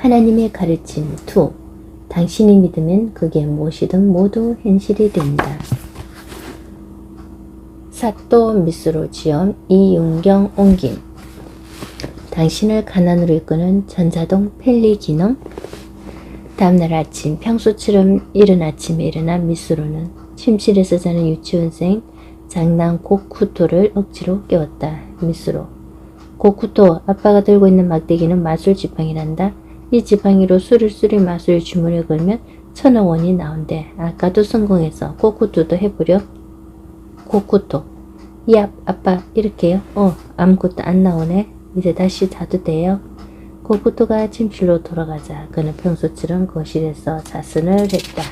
하나님의 가르침 2. 당신이 믿으면 그게 무엇이든 모두 현실이 된다. 사또 미스로 지엄 이윤경 옹김. 당신을 가난으로 이끄는 전자동 펠리 기능. 다음날 아침 평소처럼 이른 아침에 일어난 미스로는 침실에서 자는 유치원생 장남 고쿠토를 억지로 깨웠다. 미스로. 고쿠토, 아빠가 들고 있는 막대기는 마술 지팡이란다. 이 지팡이로 수리수리 마술 주문을 걸면 1000원이 나온대. 아까도 성공해서 고쿠토도 해보려. 고쿠토. 야, 아빠 이렇게요? 아무것도 안 나오네. 이제 다시 자도 돼요. 고쿠토가 침실로 돌아가자 그는 평소처럼 거실에서 자선을 했다.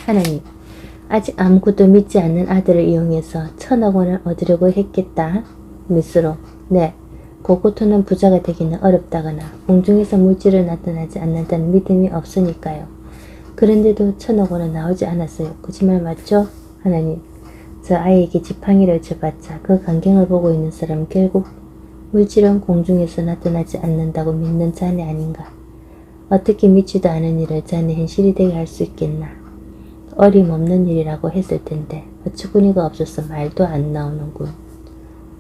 하나님, 아직 아무것도 믿지 않는 아들을 이용해서 1000원을 얻으려고 했겠다. 미스로. 네. 고쿠토는 부자가 되기는 어렵다거나 공중에서 물질을 나타나지 않는다는 믿음이 없으니까요. 그런데도 1000원은 나오지 않았어요. 거짓말 맞죠? 하나님, 저 아이에게 지팡이를 줘봤자 그 광경을 보고 있는 사람은 결국 물질은 공중에서 나타나지 않는다고 믿는 자네 아닌가. 어떻게 믿지도 않은 일을 자네 현실이 되게 할 수 있겠나. 어림없는 일이라고 했을 텐데 어처구니가 없어서 말도 안 나오는군.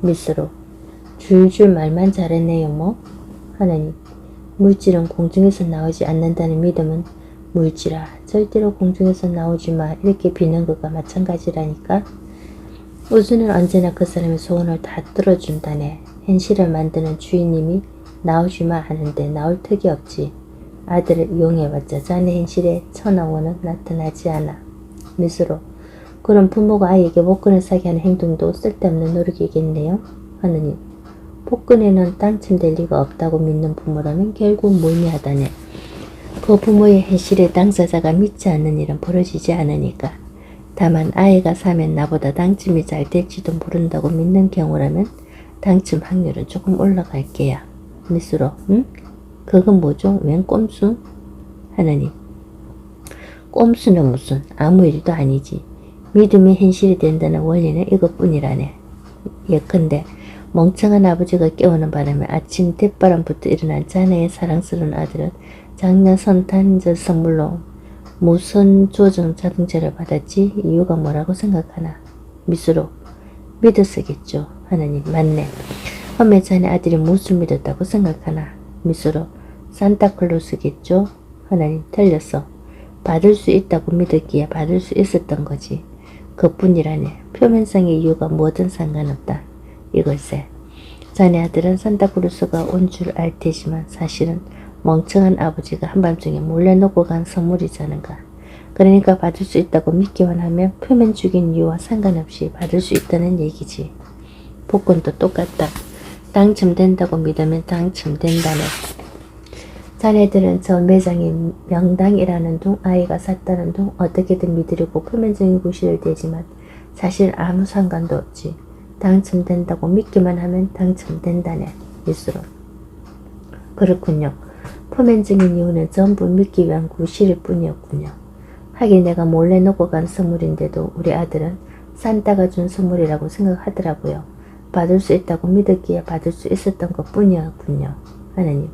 미스로. 줄줄 말만 잘했네요 뭐. 하나님, 물질은 공중에서 나오지 않는다는 믿음은 물질아 절대로 공중에서 나오지 마 이렇게 비는 것과 마찬가지라니까. 우주는 언제나 그 사람의 소원을 다 들어준다네. 현실을 만드는 주인님이 나오지 마 하는데 나올 턱이 없지. 아들을 이용해봤자 자네 현실에 1000원은 나타나지 않아. 미스로. 그럼 부모가 아이에게 복권을 사게 하는 행동도 쓸데없는 노력이겠네요. 하느님, 복권에는 당첨될 리가 없다고 믿는 부모라면 결국 무의미하다네. 그 부모의 현실의 당사자가 믿지 않는 일은 벌어지지 않으니까. 다만 아이가 사면 나보다 당첨이 잘 될지도 모른다고 믿는 경우라면 당첨 확률은 조금 올라갈 게야. 미스로. 응? 그건 뭐죠? 웬 꼼수? 하나님, 꼼수는 무슨 아무 일도 아니지. 믿음이 현실이 된다는 원리는 이것뿐이라네. 예컨대 멍청한 아버지가 깨우는 바람에 아침 대바람부터 일어난 자네의 사랑스러운 아들은 작년 성탄절 선물로 무선 조정 자동차를 받았지. 이유가 뭐라고 생각하나. 미스로. 믿었으겠죠. 하나님, 맞네. 험해 자네 아들이 무엇을 믿었다고 생각하나. 미스로. 산타클로스겠죠. 하나님, 틀렸어. 받을 수 있다고 믿었기에 받을 수 있었던 거지. 그뿐이라네. 표면상의 이유가 뭐든 상관없다. 이걸세. 자네 아들은 산타클로스가 온 줄 알 테지만 사실은 멍청한 아버지가 한밤중에 몰래 놓고 간 선물이자는가. 그러니까 받을 수 있다고 믿기만 하면 표면적인 이유와 상관없이 받을 수 있다는 얘기지. 복권도 똑같다. 당첨된다고 믿으면 당첨된다네. 자네들은 저 매장이 명당이라는 둥 아이가 샀다는 둥 어떻게든 믿으려고 표면적인 구실을 대지만 사실 아무 상관도 없지. 당첨된다고 믿기만 하면 당첨된다네. 미스로. 그렇군요. 표면적인 이유는 전부 믿기 위한 구실일 뿐이었군요. 하긴 내가 몰래 놓고 간 선물인데도 우리 아들은 산타가 준 선물이라고 생각하더라고요. 받을 수 있다고 믿었기에 받을 수 있었던 것 뿐이었군요. 하나님,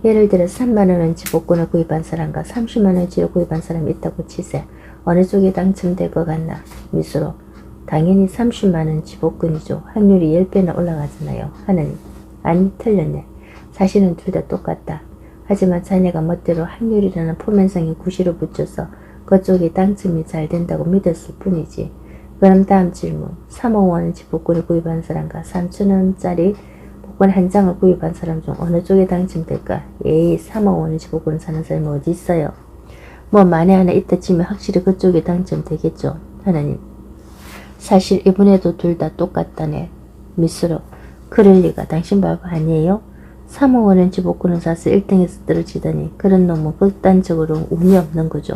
예를 들어 3만원어치 복권을 구입한 사람과 30만원어치를 구입한 사람이 있다고 치세. 어느 쪽이 당첨될 것 같나. 미스로. 당연히 30만원어치 복권이죠. 확률이 10배나 올라가잖아요. 하나님, 아니 틀렸네. 사실은 둘 다 똑같다. 하지만 자네가 멋대로 확률이라는 표면상의 구실을 붙여서 그쪽이 당첨이 잘 된다고 믿었을 뿐이지. 그럼 다음 질문. 3억원어치 복권을 구입한 사람과 3천원짜리 복권 한 장을 구입한 사람 중 어느 쪽에 당첨될까? 에이, 3억원어치 복권을 사는 사람이 어디 있어요? 뭐 만에 하나 있다 치면 확실히 그쪽에 당첨되겠죠. 하나님, 사실 이번에도 둘 다 똑같다네. 미스로. 그럴 리가. 당신 바보 아니에요? 3억원어치 복권을 사서 1등에서 떨어지다니 그런 놈은 극단적으로 운이 없는 거죠.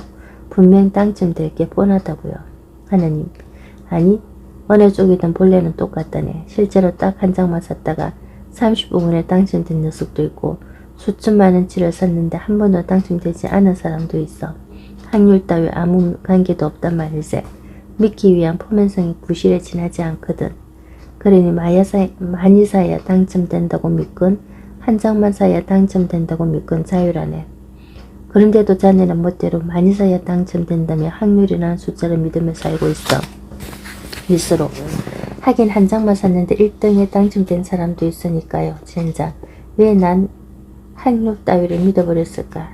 분명 당첨될 게 뻔하다고요. 하나님, 아니 어느 쪽이든 본래는 똑같다네. 실제로 딱 한 장만 샀다가 30억원에 당첨된 녀석도 있고 수천만원치를 샀는데 한 번도 당첨되지 않은 사람도 있어. 확률 따위 아무 관계도 없단 말일세. 믿기 위한 표면성이 구실에 지나지 않거든. 그러니 만이사야 당첨된다고 믿건 한 장만 사야 당첨된다고 믿건 자유라네. 그런데도 자네는 멋대로 많이 사야 당첨된다며 확률이라는 숫자를 믿으며 살고 있어. 미스로. 하긴 한 장만 샀는데 1등에 당첨된 사람도 있으니까요. 젠장. 왜 난 확률 따위를 믿어버렸을까?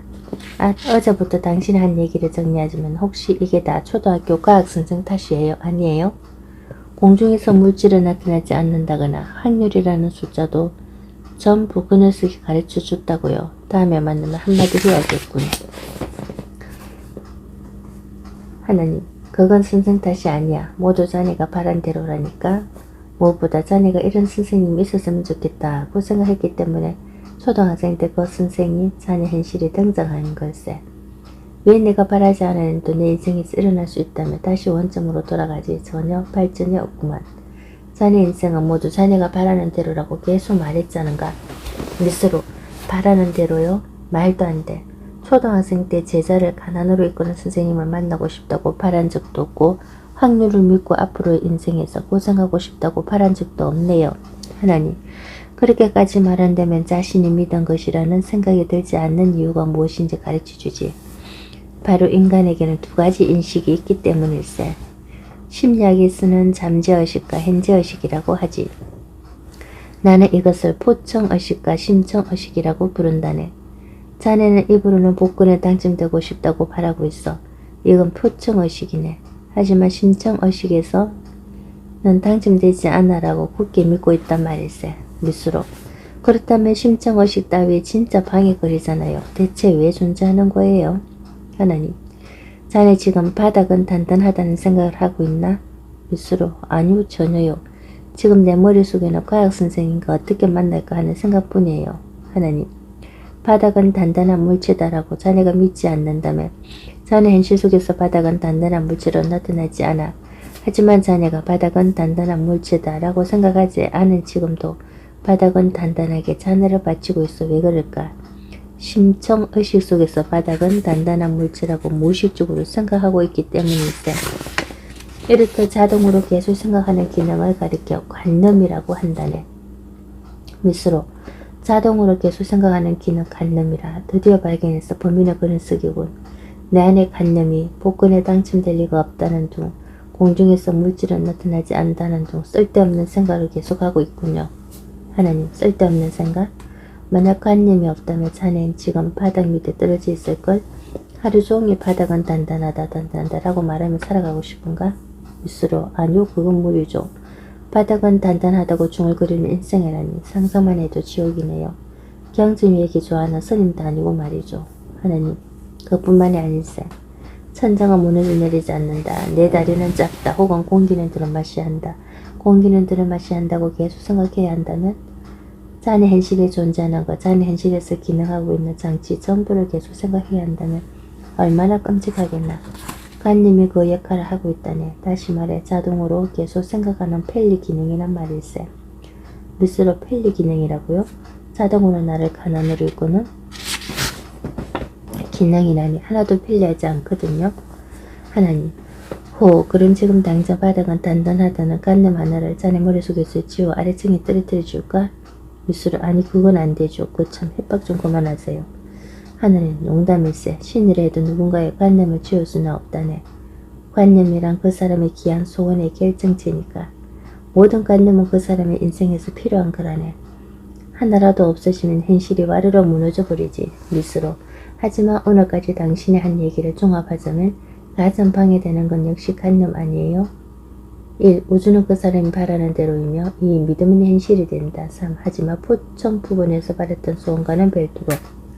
아, 어제부터 당신이 한 얘기를 정리하자면 혹시 이게 다 초등학교 과학선생 탓이에요? 아니에요? 공중에서 물질은 나타나지 않는다거나 확률이라는 숫자도 전부 그 녀석이 가르쳐 줬다고요. 다음에 만나면 한마디 해야겠군. 하나님, 그건 선생 탓이 아니야. 모두 자네가 바란 대로라니까. 무엇보다 자네가 이런 선생님이 있었으면 좋겠다고 생각했기 때문에 초등학생 때 그 선생이 자네 현실에 등장하는 걸세. 왜 내가 바라지 않았는데 내 인생에서 일어날 수 있다면 다시 원점으로 돌아가지 전혀 발전이 없구만. 자네 인생은 모두 자네가 바라는 대로라고 계속 말했자는가. 미스로. 바라는 대로요? 말도 안 돼. 초등학생 때 제자를 가난으로 이끄는 선생님을 만나고 싶다고 바란 적도 없고 확률을 믿고 앞으로의 인생에서 고생하고 싶다고 바란 적도 없네요. 하나님, 그렇게까지 말한다면 자신이 믿은 것이라는 생각이 들지 않는 이유가 무엇인지 가르쳐주지. 바로 인간에게는 두 가지 인식이 있기 때문일세. 심리학이 쓰는 잠재의식과 현재의식이라고 하지. 나는 이것을 포청의식과 심청의식이라고 부른다네. 자네는 입으로는 복권에 당첨되고 싶다고 바라고 있어. 이건 포청의식이네. 하지만 심청의식에서 넌 당첨되지 않아라고 굳게 믿고 있단 말일세. 미스로. 그렇다면 심청의식 따위 진짜 방해거리잖아요. 대체 왜 존재하는 거예요? 하나님, 자네 지금 바닥은 단단하다는 생각을 하고 있나? 미스로. 아니요, 전혀요. 지금 내 머릿속에는 과학선생님과 어떻게 만날까 하는 생각뿐이에요. 하나님, 바닥은 단단한 물체다라고 자네가 믿지 않는다면 자네 현실 속에서 바닥은 단단한 물체로 나타나지 않아. 하지만 자네가 바닥은 단단한 물체다라고 생각하지 않은 지금도 바닥은 단단하게 자네를 바치고 있어. 왜 그럴까? 심청의식 속에서 바닥은 단단한 물체라고 무의식적으로 생각하고 있기 때문일세. 이렇게 자동으로 계속 생각하는 기능을 가리켜 관념이라고 한다네. 미스로. 자동으로 계속 생각하는 기능 관념이라 드디어 발견해서 범인의 글은 쓰기군. 내 안의 관념이 복권에 당첨될 리가 없다는 둥, 공중에서 물질은 나타나지 않는다는 둥 쓸데없는 생각을 계속하고 있군요. 하나님, 쓸데없는 생각? 만약 관념이 없다면 자네는 지금 바닥 밑에 떨어져 있을걸? 하루 종일 바닥은 단단하다 단단하다라고 말하며 살아가고 싶은가? 미스로. 아니요, 그건 무리죠. 바닥은 단단하다고 중얼거리는 인생이라니 상상만 해도 지옥이네요. 경증 얘기 좋아하는 스님도 아니고 말이죠. 하나님, 그뿐만이 아닐세. 천장은 무너져 내리지 않는다. 내 다리는 짧다. 혹은 공기는 들어마시 한다. 공기는 들어마시 한다고 계속 생각해야 한다면 자네 현실에 존재하는 것, 자네 현실에서 기능하고 있는 장치 전부를 계속 생각해야 한다면 얼마나 끔찍하겠나. 관념이 그 역할을 하고 있다네. 다시 말해 자동으로 계속 생각하는 펠리 기능이란 말일세. 미스로. 펠리 기능이라고요? 자동으로 나를 가난으로 이끄는 기능이라니 하나도 편리하지 않거든요. 하나님, 그럼 지금 당장 바닥은 단단하다는 관념 하나를 자네 머릿속에서 지워 아래층에 떨어뜨려 줄까? 미스로. 아니, 그건 안 되죠. 그 참 협박 좀 그만하세요. 하나님, 농담일세. 신이라 해도 누군가의 관념을 지울 수는 없다네. 관념이란 그 사람의 귀한 소원의 결정체니까. 모든 관념은 그 사람의 인생에서 필요한 거라네. 하나라도 없어지면 현실이 와르르 무너져 버리지. 미스로. 하지만 오늘까지 당신이 한 얘기를 종합하자면 가장 방해되는 건 역시 관념 아니에요? 1. 우주는 그 사람이 바라는 대로이며 2. 믿음은 현실이 된다. 3. 하지만 포청 부분에서 바랬던 소원과는 별도로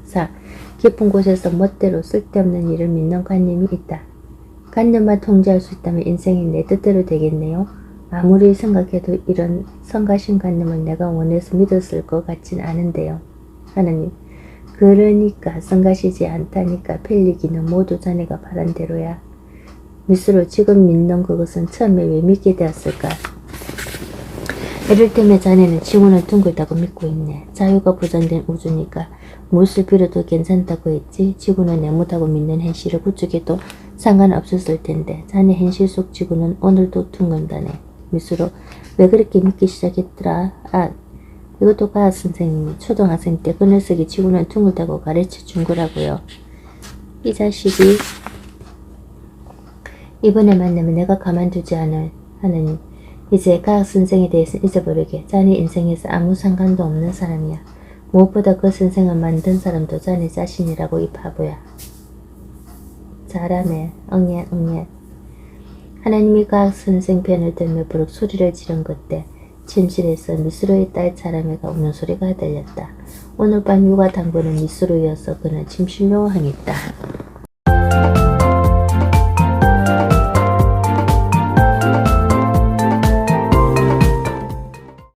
4. 깊은 곳에서 멋대로 쓸데없는 일을 믿는 관념이 있다. 관념만 통제할 수 있다면 인생이 내 뜻대로 되겠네요. 아무리 생각해도 이런 성가신 관념을 내가 원해서 믿었을 것 같진 않은데요. 하나님, 그러니까 성가시지 않다니까 펠리기는 모두 자네가 바란 대로야. 미스로. 지금 믿는 그것은 처음에 왜 믿게 되었을까? 이럴 때면 자네는 지구는 둥글다고 믿고 있네. 자유가 보장된 우주니까 무엇을 빌어도 괜찮다고 했지. 지구는 네모다고 믿는 현실을 구축해도 상관없었을 텐데 자네 현실 속 지구는 오늘도 둥근다네. 미스로. 왜 그렇게 믿기 시작했더라? 이것도 과학 선생님이 초등학생 때 그 녀석이 지구는 둥글다고 가르쳐 준 거라고요. 이 자식이 이번에 만나면 내가 가만두지 않을 하느님. 이제 과학 선생에 대해서 잊어버리게. 자네 인생에서 아무 상관도 없는 사람이야. 무엇보다 그 선생을 만든 사람도 자네 자신이라고 이 바보야. 잘하네. 응애 응애. 하나님이 과학 선생 편을 들며 부럭 소리를 지른 그때 침실에서 미스로의 딸 자라매가 우는 소리가 들렸다. 오늘 밤 육아 당부는 미스로이어서 그는 침실로 향했다.